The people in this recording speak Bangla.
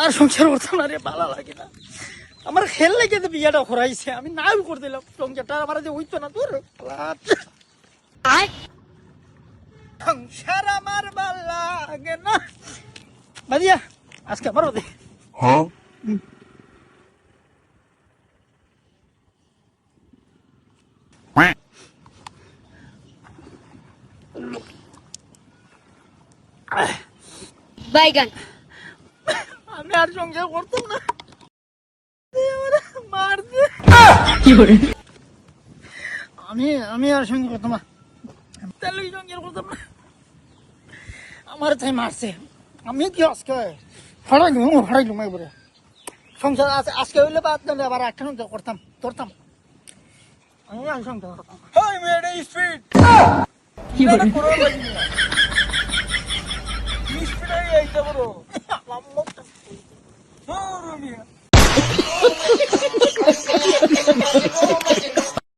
আর সংসার করতাম না রে, ভালো লাগে না। আমার খেল লেগে তো বিয়েটা করাইছে, আমি নাও করে দিলাম সংসারটা, আমার যে হইতো না তোর সংসার আমার ভালো লাগে না। বাদিয়া আজকে আমারও দে। হ্যাঁ বাইগান। আমি আর সংসার করতাম না, মার দে। আমি আর সংসার করতাম না, তাহলে সংসার করতাম না। আমার তাই মারছে, আমি কি আজকে হড়াইলুম এবারে সংসার। আজকে হইলে বাদ দিলে আবার একটা সংসার করতাম ধরতাম। আমি আর সংসার করতাম না। হাই মেডে স্পিড কি বলে স্পিড আই আইতা বড় আমার মুখটা হ্যাঁ রুমিয়া